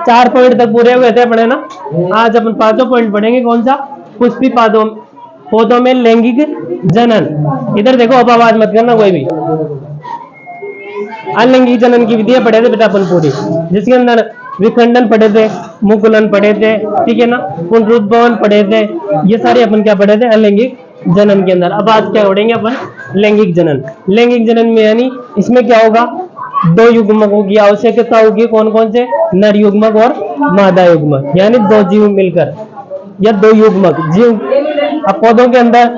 चार पॉइंट तक पूरे हुए थे अपने ना। आज अपन पांचों पॉइंट पढ़ेंगे। कौन सा? पुष्पी पौधों में लैंगिक जनन। इधर देखो, अब आवाज मत करना कोई भी। अलैंगिक जनन की विधियां पढ़े थे बेटा अपन पूरी, जिसके अंदर विखंडन पढ़े थे, मुकुलन पढ़े थे, ठीक है ना, पुनरुद्भवन पढ़े थे। ये सारे अपन क्या पढ़े थे? अलैंगिक जनन के अंदर। अब आज क्या पढ़ेंगे अपन? लैंगिक जनन। लैंगिक जनन में यानी इसमें क्या होगा? दो युग्मकों की आवश्यकता होगी। कौन कौन से? नर युग्मक और मादा युग्मक, यानी दो जीव मिलकर, या दो युग्मक जीव। अब पौधों के अंदर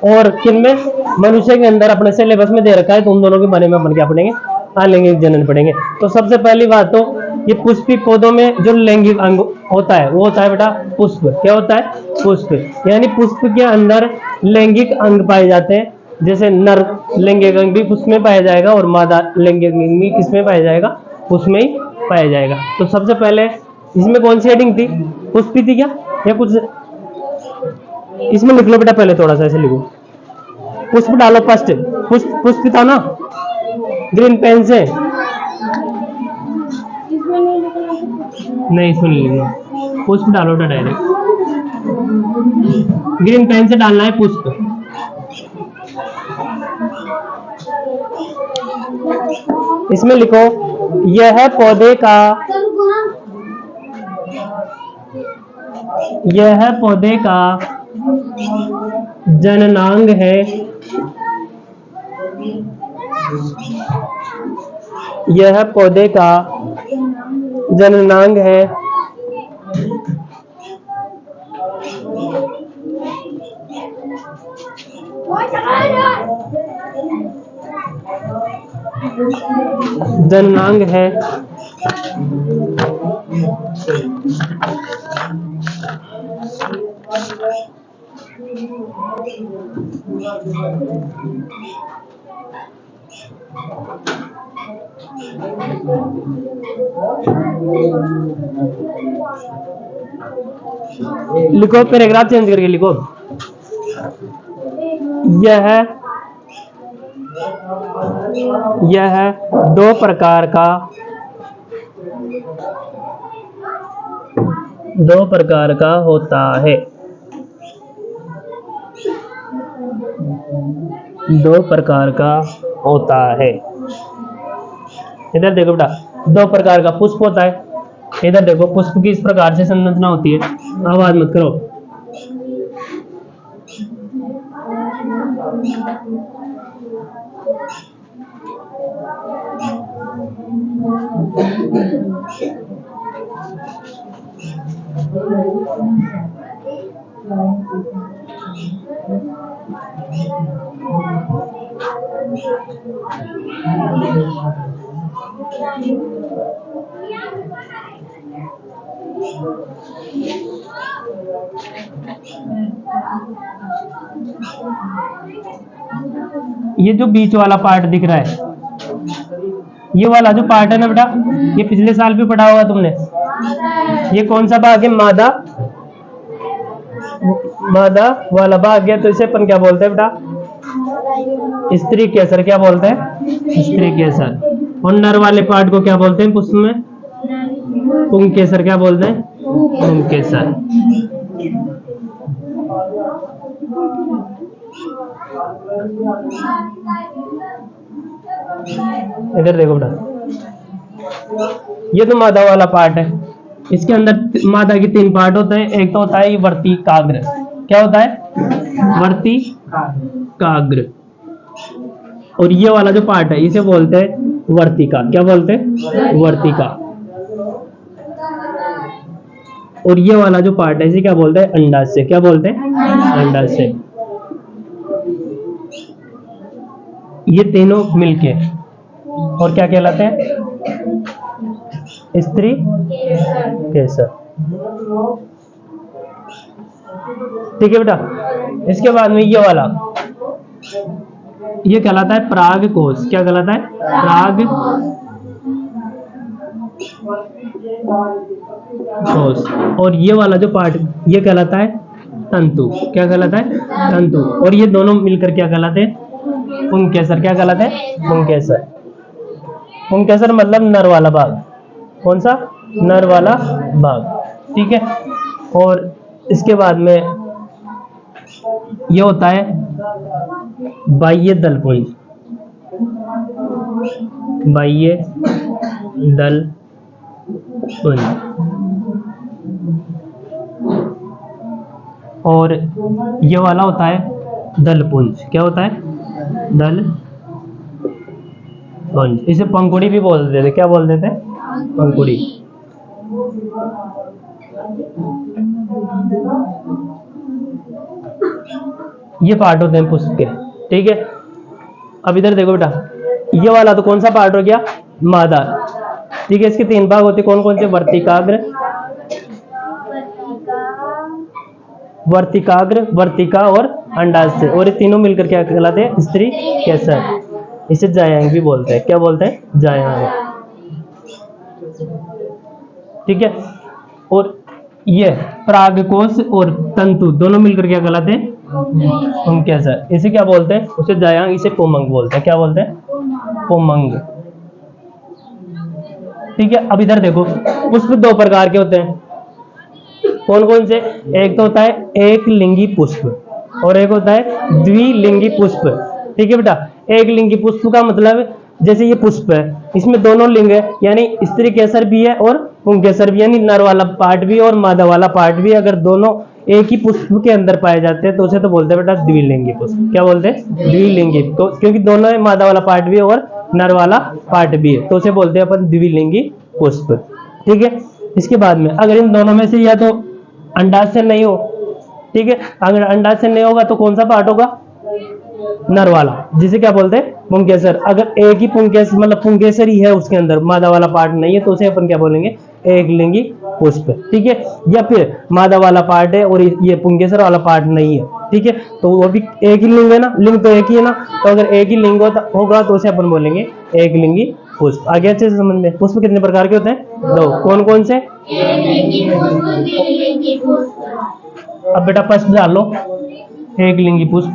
और किनमें? मनुष्य के अंदर अपने सिलेबस में दे रखा है, तो उन दोनों के बारे में अपन क्या पढ़ेंगे? अलैंगिक जनन पढ़ेंगे। तो सबसे पहली बात तो ये पुष्पी पौधों में जो लैंगिक अंग होता है वो होता है बेटा पुष्प। क्या होता है? पुष्प। यानी पुष्प के अंदर लैंगिक अंग पाए जाते हैं। जैसे नर लैंगिक अंग भी पुष्प में पाया जाएगा और मादा लैंगिक अंग भी किसमें पाया जाएगा? पुष्प में ही पाया जाएगा। तो सबसे पहले इसमें कौन सी हेडिंग थी? पुष्पी थी क्या, या कुछ इसमें लिख लो बेटा? पहले थोड़ा सा ऐसे लिखो, पुष्प डालो फर्स्ट। पुष्प था ना, ग्रीन पेन से नहीं, सुन लीजिए, पुष्प डालो बेटा डायरेक्ट। ग्रीन पेन से डालना है पुष्प। इसमें लिखो, यह पौधे का जननांग है। यह पौधे का जननांग है। जननांग है। लिखो, पैराग्राफ चेंज करके लिखो। यह दो प्रकार का होता है। दो प्रकार का होता है। इधर देखो बेटा, दो प्रकार का पुष्प होता है। इधर देखो, पुष्प की इस प्रकार से संरचना होती है। आवाज मत करो। ये जो बीच वाला पार्ट दिख रहा है, ये वाला जो पार्ट है ना बेटा, ये पिछले साल भी पढ़ा होगा तुमने। ये कौन सा भाग है? मादा वाला भाग है। तो इसे अपन क्या बोलते हैं बेटा? स्त्री केसर। क्या बोलते हैं? स्त्री केसर। और नर वाले पार्ट को क्या बोलते हैं पुष्प में? पुंग केसर। क्या बोलते हैं? पुंग केसर। इधर देखो बेटा, ये तो मादा वाला पार्ट है। इसके अंदर मादा की तीन पार्ट होते हैं। एक तो होता है वर्तिकाग्र। क्या होता है? वर्तिकाग्र। और ये वाला जो पार्ट है इसे बोलते हैं वर्तिका। क्या बोलते हैं? वर्तिका। और ये वाला जो पार्ट है इसे क्या बोलते हैं? अंडाशय। क्या बोलते हैं? अंडाशय। ये तीनों मिलके और क्या कहलाते हैं? स्त्री केसर। ठीक है बेटा। इसके बाद में ये वाला, ये कहलाता है पराग कोश। क्या कहलाता है? पराग कोश। और ये वाला जो पार्ट, ये कहलाता है तंतु। क्या कहलाता है? तंतु। और ये दोनों मिलकर क्या कहलाते हैं? पुंकेसर। क्या कहलाते हैं? पुंकेसर। पुंकेसर मतलब नर वाला भाग। कौन सा? नर वाला भाग। ठीक है। और इसके बाद में ये होता है बाह्य दलपुंज। बाह्य दलपुंज। और ये वाला होता है दलपुंज। क्या होता है? दलपुंज। इसे पंखुड़ी भी बोल देते। क्या बोल देते? पंखुड़ी। ये पार्ट होते हैं पुष्प के। ठीक है। अब इधर देखो बेटा, ये वाला तो कौन सा पार्ट हो गया? मादा। ठीक है। इसके 3 भाग होते कौन कौन से? वर्तिकाग्र, वर्तिकाग्र, वर्तिका और अंडाशय। और ये तीनों मिलकर क्या कहलाते हैं? स्त्री केसर। इसे जायांग भी बोलते हैं। क्या बोलते हैं? जायांग। ठीक है। और ये परागकोश और तंतु दोनों मिलकर क्या कहलाते हैं? पुंकेसर। इसे क्या बोलते हैं? उसे जायांग, इसे पुमंग बोलते हैं। क्या बोलते हैं? पुमंग। ठीक है। अब इधर देखो, पुष्प 2 प्रकार के होते हैं। कौन कौन से? एक तो होता है एक लिंगी पुष्प और एक होता है द्विलिंगी पुष्प। ठीक है बेटा। एक लिंगी पुष्प का मतलब जैसे ये पुष्प है, इसमें दोनों लिंग है, यानी स्त्री केसर भी है और पुंकेसर भी, यानी नर वाला पार्ट भी और मादा वाला पार्ट भी। अगर दोनों एक ही पुष्प के अंदर पाए जाते हैं तो उसे तो बोलते हैं बेटा द्विलिंगी पुष्प। क्या बोलते हैं? द्विलिंगी। तो क्योंकि दोनों है, मादा वाला पार्ट भी है और नर वाला पार्ट भी है, तो उसे बोलते हैं अपन द्विलिंगी पुष्प। ठीक है। इसके बाद में अगर इन दोनों में से या तो अंडाशय नहीं हो, ठीक है, अगर अंडाशय नहीं होगा तो कौन सा पार्ट होगा? नर वाला, जिसे क्या बोलते हैं? पुंकेसर। अगर एक ही पुंकेसर मतलब पुंकेसर ही है, उसके अंदर मादा वाला पार्ट नहीं है, तो उसे अपन क्या बोलेंगे? एक लिंगी पुष्प। ठीक है। या फिर मादा वाला पार्ट है और ये पुंकेसर वाला पार्ट नहीं है, ठीक है, तो वो भी एक ही लिंग है ना, लिंग तो एक ही है ना, तो अगर एक ही लिंग होगा तो उसे अपन बोलेंगे एक लिंगी पुष्प। आगे अच्छे से समझ में। पुष्प कितने प्रकार के होते हैं? 2। कौन कौन से? अब बेटा फर्स्ट डाल लो, एक लिंगी पुष्प।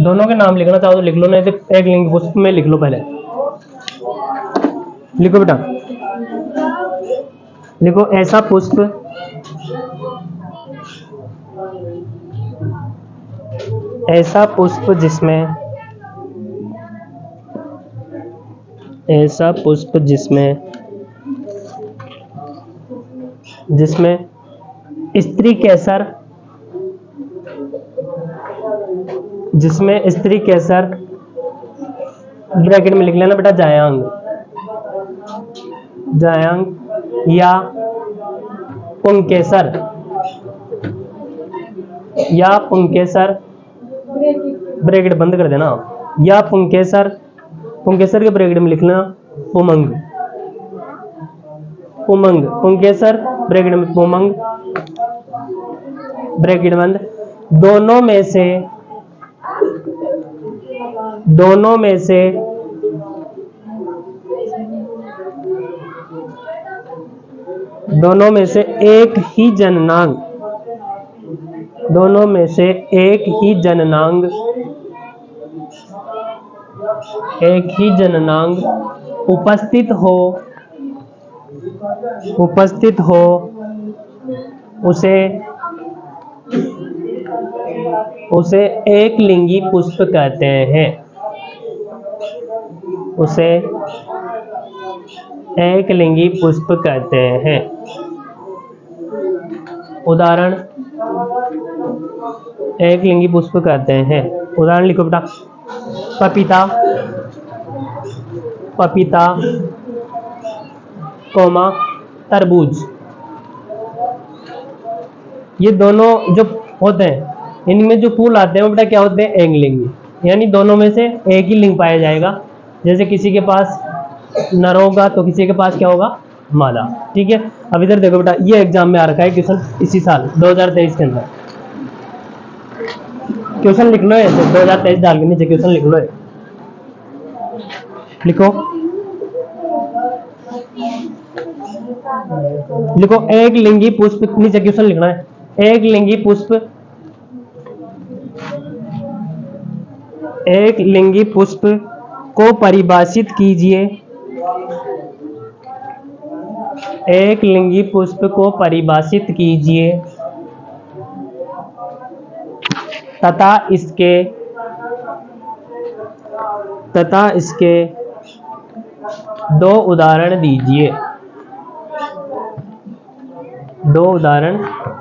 दोनों के नाम लिखना चाहो तो लिख लो, नहीं तो एक लिंगी पुष्प में लिख लो। पहले लिखो बेटा, लिखो ऐसा पुष्प जिसमें स्त्री केसर, ब्रैकेट में लिख लेना बेटा जायांग या पुंकेसर ब्रैकेट बंद कर देना, या पुंकेसर के ब्रैकेट में लिखना पुमंग, पुंकेसर ब्रैकेट में पुमंग, ब्रैकेट बंद। दोनों में से एक ही जननांग उपस्थित हो उसे एक लिंगी पुष्प कहते हैं। उदाहरण एक लिंगी पुष्प कहते हैं। उदाहरण लिखो बेटा, पपीता कोमा तरबूज। ये दोनों जो होते हैं, इनमें जो फूल आते हैं वो बेटा क्या होते हैं? एक लिंगी, यानी दोनों में से एक ही लिंग पाया जाएगा। जैसे किसी के पास नर होगा तो किसी के पास क्या होगा? मादा। ठीक है। अब इधर देखो बेटा, ये एग्जाम में आ रखा है क्वेश्चन, इसी साल 2023 के अंदर क्वेश्चन लिख लो, 2023 डाल के नीचे क्वेश्चन लिख लो। लिखो लिखो एक लिंगी पुष्प, नीचे क्वेश्चन लिखना है। एक लिंगी पुष्प, एक लिंगी पुष्प को परिभाषित कीजिए। एक लिंगी पुष्प को परिभाषित कीजिए तथा इसके दो उदाहरण दीजिए। दो उदाहरण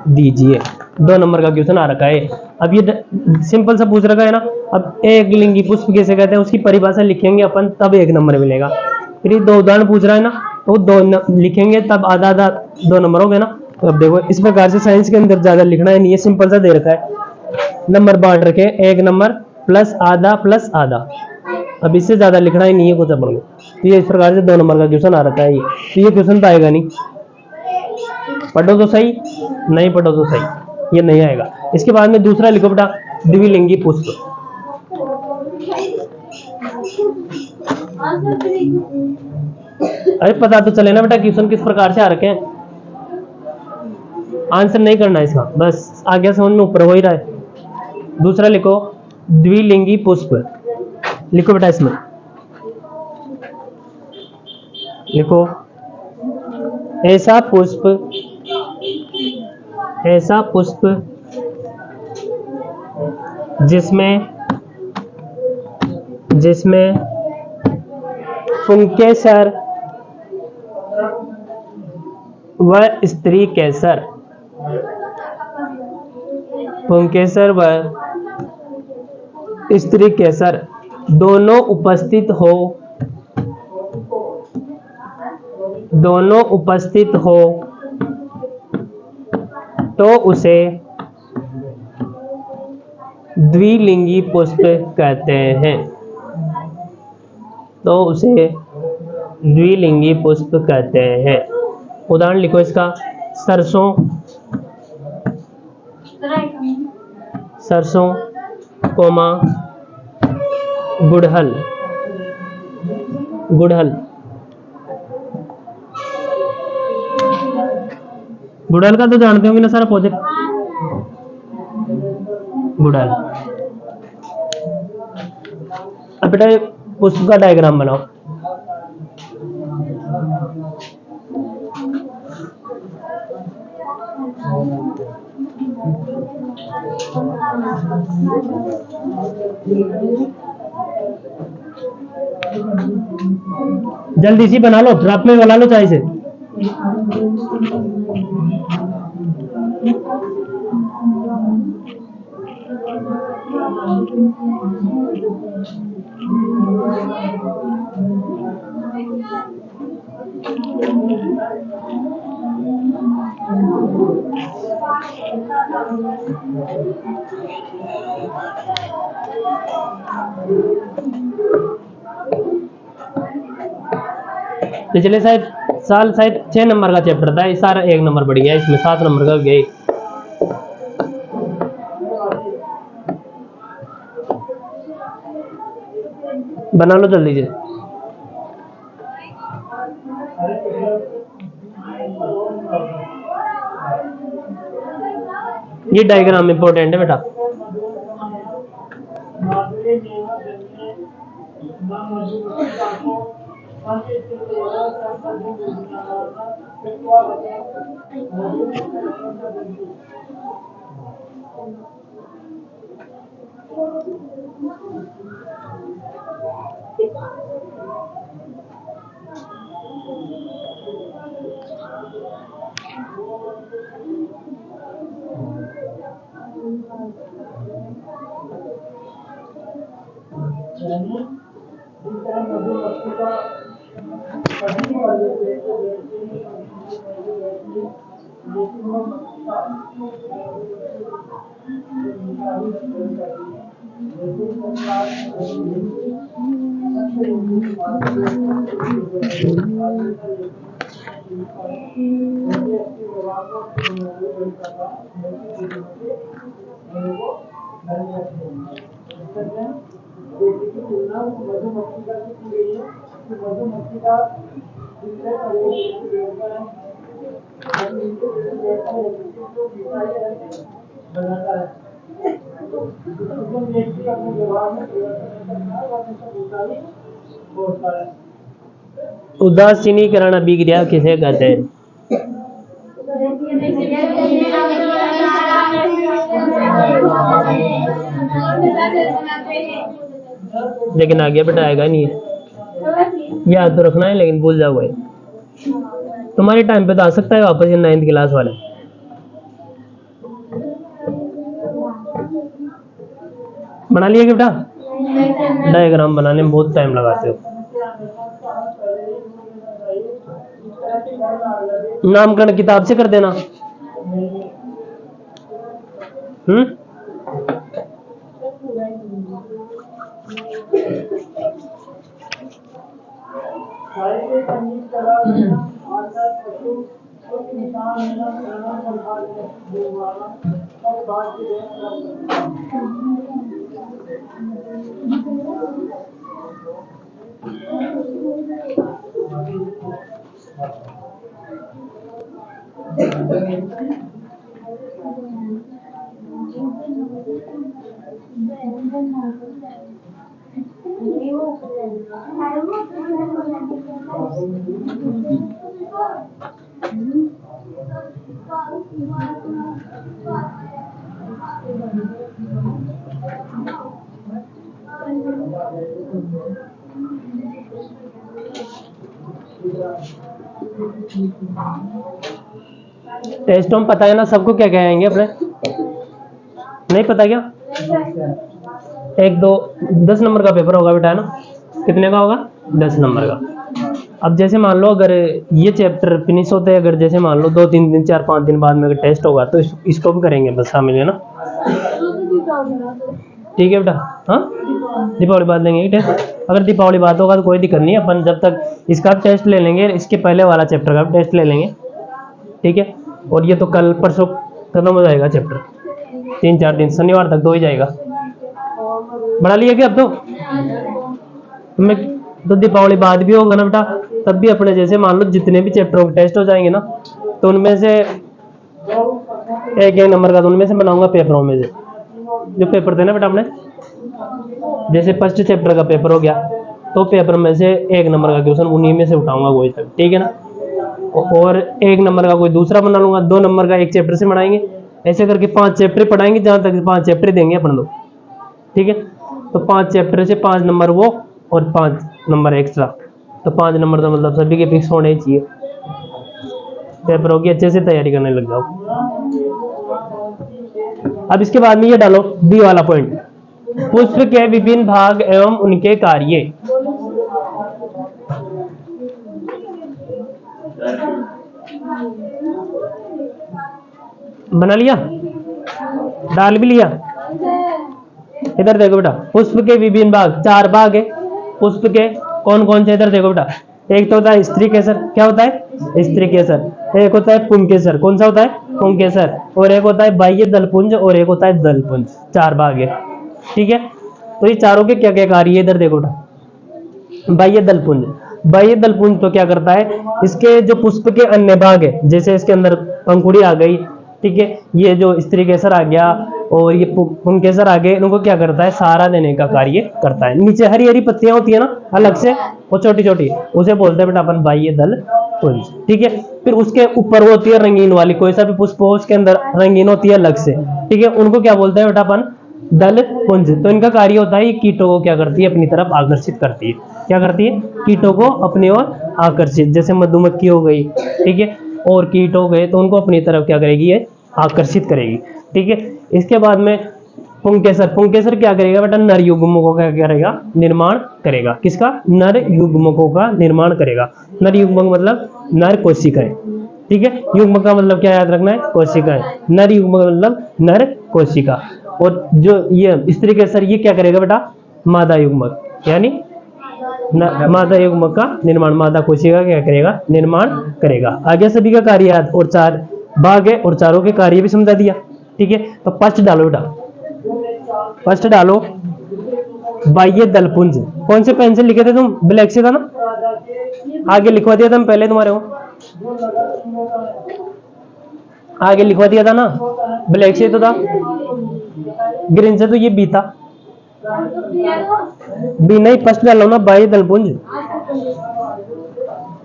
दीजिए। 2 नंबर का क्वेश्चन आ रखा है। अब ये सिंपल सा पूछ रखा है ना। अब एक लिंगी पुष्प कैसे कहते हैं उसकी परिभाषा लिखेंगे अपन, तब 1 नंबर मिलेगा। फिर 2 उदाहरण पूछ रहा है ना, तो 2 लिखेंगे तब आधा आधा 2 नंबर हो गए ना। तो अब देखो इस प्रकार से साइंस के अंदर ज्यादा लिखना है नहीं, ये सिंपल सा दे रखा है, नंबर बांट रखे 1 नंबर प्लस आधा। अब इससे ज्यादा लिखना ही नहीं है कुछ अपन को। तो ये इस प्रकार से 2 नंबर का क्वेश्चन आ रखा है। तो ये क्वेश्चन तो आएगा नहीं, पढ़ो तो सही, नहीं पढ़ो तो सही, ये नहीं आएगा। इसके बाद में दूसरा लिखो बेटा, द्विलिंगी पुष्प। अरे पता तो चले ना बेटा क्वेश्चन किस प्रकार से आ रखे हैं, आंसर नहीं करना है इसका, बस आगे समझ में ऊपर हो ही रहा है। दूसरा लिखो द्विलिंगी पुष्प, लिखो बेटा इसमें लिखो ऐसा पुष्प जिसमें पुंकेसर व स्त्री केसर, पुंकेसर व स्त्री केसर दोनों उपस्थित हो तो उसे द्विलिंगी पुष्प कहते हैं। तो उसे द्विलिंगी पुष्प कहते हैं। उदाहरण लिखो इसका, सरसों कोमा गुड़हल। गुड़हल का तो जानते होंगे ना सारा पौधे, गुड़हल। अब बेटा पुष्प का डायग्राम बनाओ। जल्दी सी बना लो, ड्राफ्ट में बना लो चाहे से। पिछले साल शायद 6 नंबर का चैप्टर था, इस सारा 1 नंबर बढ़ गया, इसमें 7 नंबर का गए। बना लो जल्दी से। ये डायग्राम इंपॉर्टेंट है बेटा। उदासीनीकरण अभिक्रिया किसे कहते हैं? लेकिन आगे बताएगा नहीं है, याद तो रखना है लेकिन भूल जाओगे। तुम्हारे टाइम पे तो आ सकता है वापस ये 9th क्लास वाले। बना लिया कि बेटा? डायग्राम बनाने में बहुत टाइम लगाते हो। नामकरण किताब से कर देना। टेस्ट में पता है ना सबको क्या कहेंगे अपने? नहीं पता क्या? 1 2 10 नंबर का पेपर होगा बेटा, है ना? कितने का होगा? 10 नंबर का। अब जैसे मान लो अगर ये चैप्टर फिनिश होते हैं, अगर जैसे मान लो 2 3 दिन 4 5 दिन बाद में अगर टेस्ट होगा तो इसको भी करेंगे बस शामिल, है ना? ठीक है बेटा। हाँ, दीपावली बाद लेंगे टेस्ट। अगर दीपावली बाद होगा तो कोई दिक्कत नहीं, अपन जब तक इसका टेस्ट ले लेंगे, इसके पहले वाला चैप्टर का टेस्ट ले लेंगे, ठीक है? और ये तो कल परसों खत्म हो जाएगा चैप्टर, 3 4 दिन, शनिवार तक तो ही जाएगा। बना लिया क्या अब तो? तुम्हें तो दीपावली बाद भी होगा ना बेटा, तब भी अपने जैसे मान लो जितने भी चैप्टरों के टेस्ट हो जाएंगे ना, तो उनमें से एक नंबर का तो उनमें से बनाऊंगा पेपरों में से जो पेपर थे ना बेटा अपने, जैसे फर्स्ट चैप्टर का पेपर हो गया तो पेपर में से 1 नंबर का क्वेश्चन उन्हीं में से उठाऊंगा कोई तक, ठीक है ना? और 1 नंबर का कोई दूसरा बना लूंगा, 2 नंबर का एक चैप्टर से बनाएंगे, ऐसे करके 5 चैप्टर पढ़ाएंगे, जहां तक 5 चैप्टर देंगे अपन लोग, ठीक है? तो 5 चैप्टर से 5 नंबर वो और 5 नंबर एक्स्ट्रा, तो 5 नंबर तो मतलब सभी के फिक्स होने ही चाहिए। पेपर होगी, अच्छे से तैयारी करने लग जाओ। अब इसके बाद में ये डालो बी वाला पॉइंट, पुष्प के विभिन्न भाग एवं उनके कार्य। बना लिया? डाल भी लिया? इधर देखो बेटा, पुष्प के विभिन्न भाग, 4 भाग है पुष्प के। कौन कौन से? इधर देखो बेटा, एक तो होता है स्त्री केसर। क्या होता है? स्त्री केसर। एक होता है पुंकेसर। कौन सा होता है? पुंकेसर। और एक होता है बाह्य दलपुंज और एक होता है दलपुंज। 4 भाग है, ठीक है? तो ये चारों के क्या क्या कार्य है? इधर देखो बेटा, बाह्य दलपुंज। बाह्य दलपुंज तो क्या करता है, इसके जो पुष्प के अन्य भाग है, जैसे इसके अंदर पंखुड़ी आ गई, ठीक है, ये जो स्त्री केसर आ गया और ये पुंकेसर आ गए, इनको क्या करता है? सहारा देने का कार्य करता है। नीचे हरी हरी पत्तियां होती है ना अलग से, वो छोटी छोटी, उसे बोलते हैं बेटा अपन बाह्य दल पुंज, ठीक है? फिर उसके ऊपर होती है रंगीन वाली, कोई सा भी पुष्प हो उसके अंदर रंगीन होती है अलग से, ठीक है? उनको क्या बोलते हैं बेटा अपन? दल पुंज। तो इनका कार्य होता है, ये कीटों को क्या करती है? अपनी तरफ आकर्षित करती है। क्या करती है? कीटों को अपनी ओर आकर्षित, जैसे मधुमक्खी हो गई, ठीक है, और कीट हो गए, तो उनको अपनी तरफ क्या करेगी? ये आकर्षित करेगी, ठीक है? इसके बाद में पुंकेसर। पुंकेसर क्या करेगा बेटा? नर युग्मकों का क्या करेगा? निर्माण करेगा। किसका? नर युग्मकों का निर्माण करेगा। नर युग्मक मतलब नर कोशिकाएं, ठीक है? युग्मक का मतलब क्या याद रखना है? कोशिकाएं। नर युग्मक मतलब नर कोशिका। और जो ये स्त्री केसर, ये क्या करेगा बेटा? मादा युग्मक, यानी मादा युग्मक का निर्माण, मादा कोशिका क्या करेगा? निर्माण करेगा। आगे सभी का कार्य याद, और 4 भाग है और चारों के कार्य भी समझा दिया, ठीक है? तो फर्स्ट डालो बेटा, फर्स्ट डालो बाह्य दलपुंज। कौन से पेन से लिखे थे तुम? ब्लैक से था ना? आगे लिखवा दिया था हम पहले तुम्हारे को। आगे लिखवा दिया था ना, ब्लैक से तो था, ग्रीन से तो ये बी था। बी नहीं, फर्स्ट डालो ना बाह्य दलपुंज,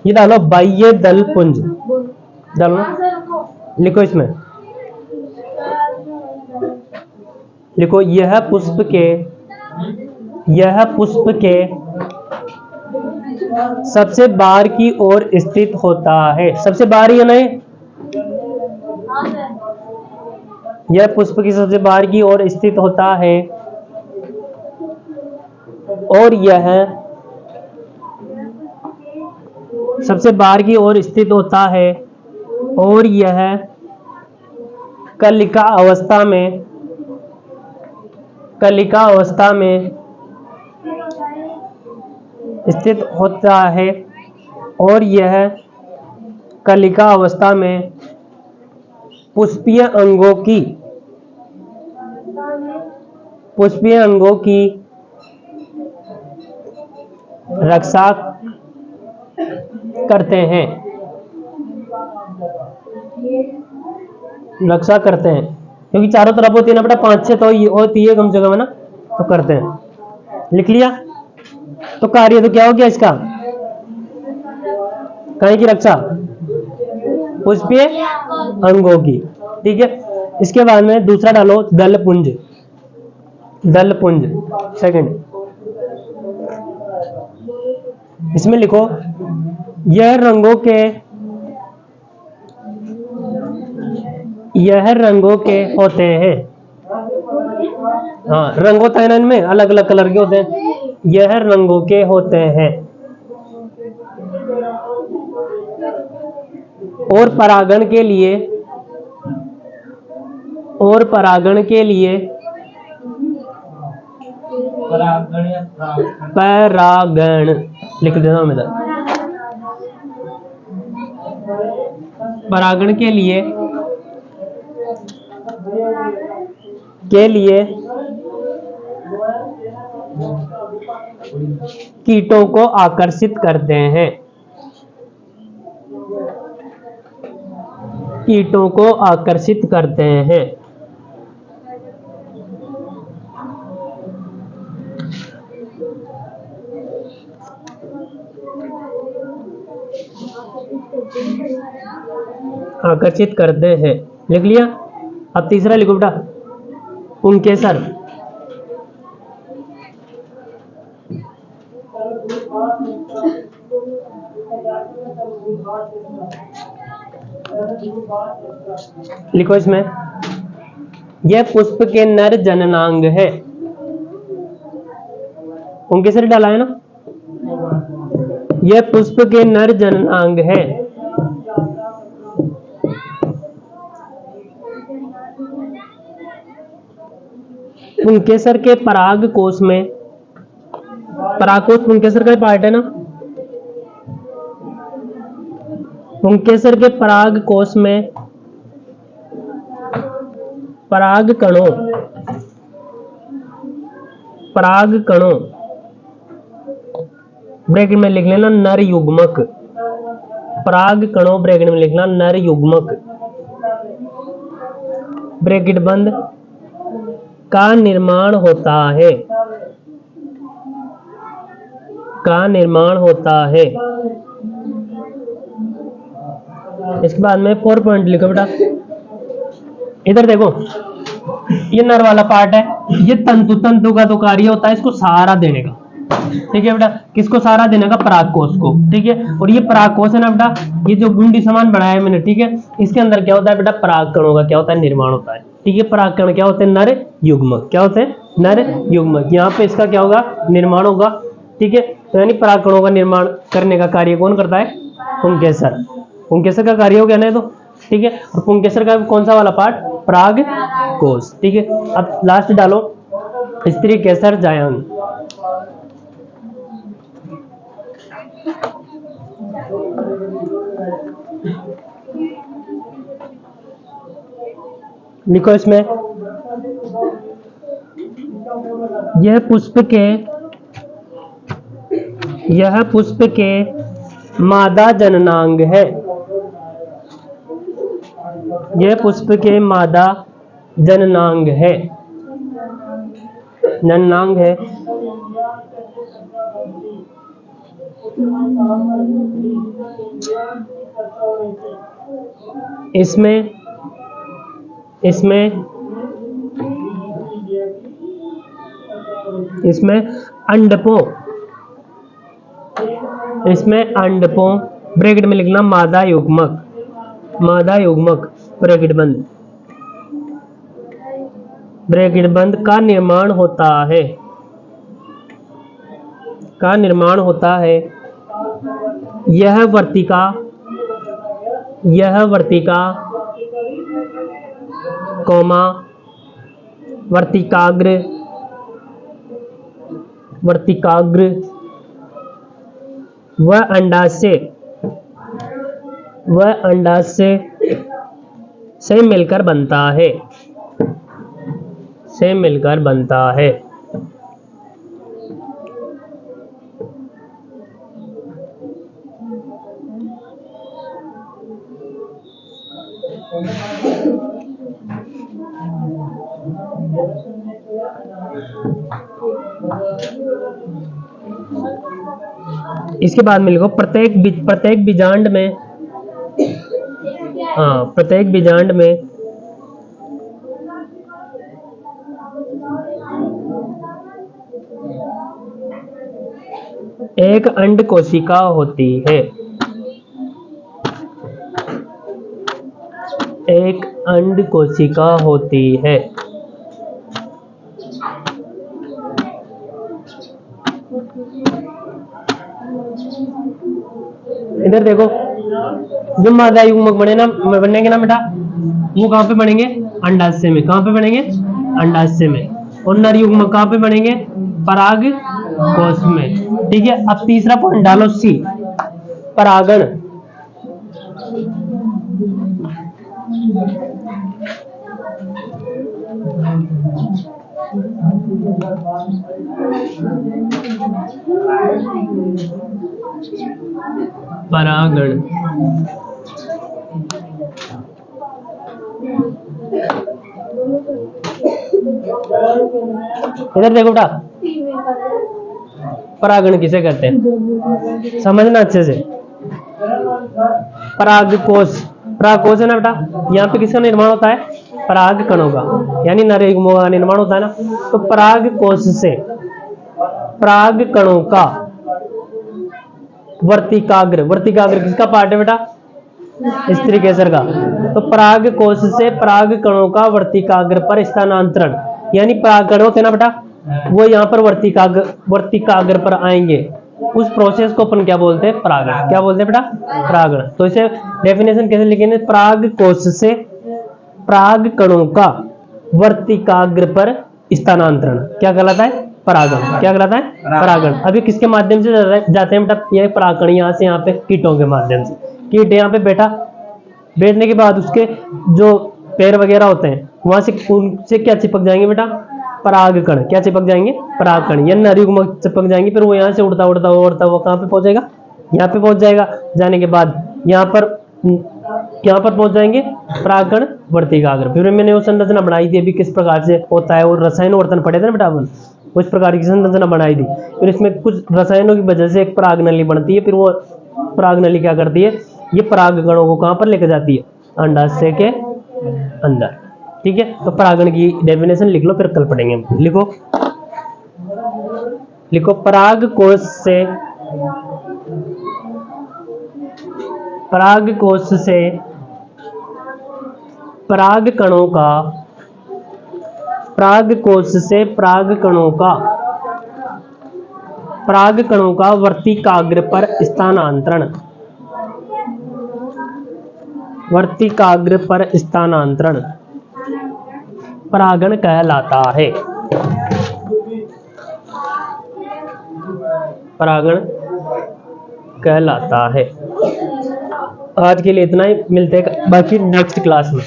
ये डालो बाह्य दलपुंज डालो ना, लिखो इसमें, लिखो यह पुष्प के सबसे बाहर की ओर स्थित होता है। सबसे बाहर ही है नहीं, यह पुष्प की सबसे बाहर की ओर स्थित होता है और यह सबसे बाहर की ओर स्थित होता है और यह कलिका अवस्था में स्थित होता है और यह कलिका अवस्था में पुष्पीय अंगों की रक्षा करते हैं, क्योंकि चारों तरफ होती है ना बेटा, 5-6 तो होती है कम से कम है ना, तो करते हैं। लिख लिया, तो कार्य तो क्या हो गया इसका, कहीं की रक्षा, पुष्पीय अंगों की, ठीक है। इसके बाद में दूसरा डालो दलपुंज सेकंड, इसमें लिखो यह रंगों के होते हैं, हाँ रंग होता है ना इनमें, अलग अलग कलर के होते हैं, यह रंगों के होते हैं और परागण के लिए परागण लिख देना हूं इधर, परागण के लिए कीटों को आकर्षित करते हैं, लिख लिया। अब तीसरा लिखो बेटा, पुंकेसर, लिखो इसमें, यह पुष्प के नर जननांग है, पुंकेसर डाला है ना, यह पुष्प के नर जननांग है, पुंकेसर के परागकोश में, परागकोश पुंकेसर का पार्ट है ना, पुंकेसर के परागकोश में पराग कणों ब्रैकेट में लिख लेना नर युग्मक, पराग कणों ब्रैकेट में लिखना नर युग्मक, ब्रैकेट बंद, का निर्माण होता है। इसके बाद में 4 पॉइंट लिखो बेटा, इधर देखो, ये नर वाला पार्ट है, ये तंतु का तो कार्य होता है इसको सहारा देने का, ठीक है बेटा, किसको सहारा देने का, परागकोश को, ठीक है। और ये परागकोश है ना बेटा, ये जो गुंडी समान बनाया मैंने, ठीक है, इसके अंदर क्या होता है बेटा, परागकणों का क्या होता है, निर्माण होता है, ठीक है। परागकण क्या होते हैं, नर युग्मक, क्या होते हैं, नर युग्मक, यहाँ पे इसका क्या होगा, निर्माण होगा, ठीक है। तो यानी परागकणों का निर्माण करने का कार्य कौन करता है, पुंकेसर का कार्य हो गया ना, तो ठीक है। और पुंकेसर का कौन सा वाला पार्ट, परागकोश, ठीक है। अब लास्ट डालो स्त्री केसर जायन, लिखो इसमें, यह पुष्प के मादा जननांग है, यह पुष्प के मादा जननांग है, जननांग है। इसमें अंडपों ब्रैकेट में लिखना मादा युग्मक ब्रैकेट बंद का निर्माण होता है। यह वर्तिका कौमा वर्तिकाग्र व अंडाशय से मिलकर बनता है। इसके बाद में लिखो प्रत्येक बीजांड में एक अंड कोशिका होती है। एक अंड कोशिका होती है। इधर देखो, जो मादा युग्मक बनेंगे ना बेटा, वो कहाँ पे बनेंगे? अंडाशय में। कहाँ पे बनेंगे? अंडाशय में। और नर युग्मक कहाँ पे बनेंगे? पराग कोश में। ठीक है, अब तीसरा पॉइंट डालो, सी, परागण। परागण इधर देखो बेटा, परागण किसे कहते हैं समझना अच्छे से। परागकोश है ना बेटा, यहाँ पे किसका निर्माण होता है? पराग कणों का, यानी नर युग्मों का निर्माण होता है ना। तो परागकोश से पराग कणों का वर्तिकाग्र किसका पार्ट है बेटा? स्त्री केसर का। तो पराग कोश से पराग कणों का वर्तिकाग्र पर स्थानांतरण, यानी पराग कण होते ना बेटा, वो यहाँ पर वर्तिकाग्र पर आएंगे। उस प्रोसेस को अपन क्या बोलते हैं? परागण। क्या बोलते हैं बेटा? परागण। तो इसे डेफिनेशन कैसे लिखेंगे? पराग कोश से पराग कणों का वर्तिकाग्र पर स्थानांतरण क्या कहलाता है? परागण। क्या कहलाता है? परागण। अभी किसके माध्यम से जाते हैं बेटा? ये परागण यहाँ से यहाँ पे कीटों के माध्यम से। कीट यहाँ पे बैठने के बाद उसके जो पैर वगैरह होते हैं वहां से उनसे क्या चिपक जाएंगे बेटा? परागकण। क्या चिपक जाएंगे? परागकण। या नर युग्मक चिपक जाएंगे। फिर वो यहाँ से उड़ता वो कहाँ पे पहुंचेगा? यहाँ पे पहुंच जाएगा। जाने के बाद यहाँ पर पहुंच जाएंगे परागकण वर्तिकाग्र। फिर मैंने वो संरचना बनाई थी अभी किस प्रकार से होता है, और रसायन वर्तन पढ़े थे ना बेटा अपन, उस प्रकार की संरचना बनाई थी। फिर इसमें कुछ रसायनों की वजह से एक परागनली बनती है। फिर वो परागनली क्या करती है? ये परागकणों को कहां पर लेकर जाती है? अंडाशय के अंदर। ठीक है, तो परागण की डेफिनेशन लिख लो, फिर कल पढ़ेंगे हम। लिखो परागकोश से पराग कणों का वर्तिकाग्र पर स्थानांतरण परागण कहलाता है। आज के लिए इतना ही, मिलते हैं बाकी नेक्स्ट क्लास में।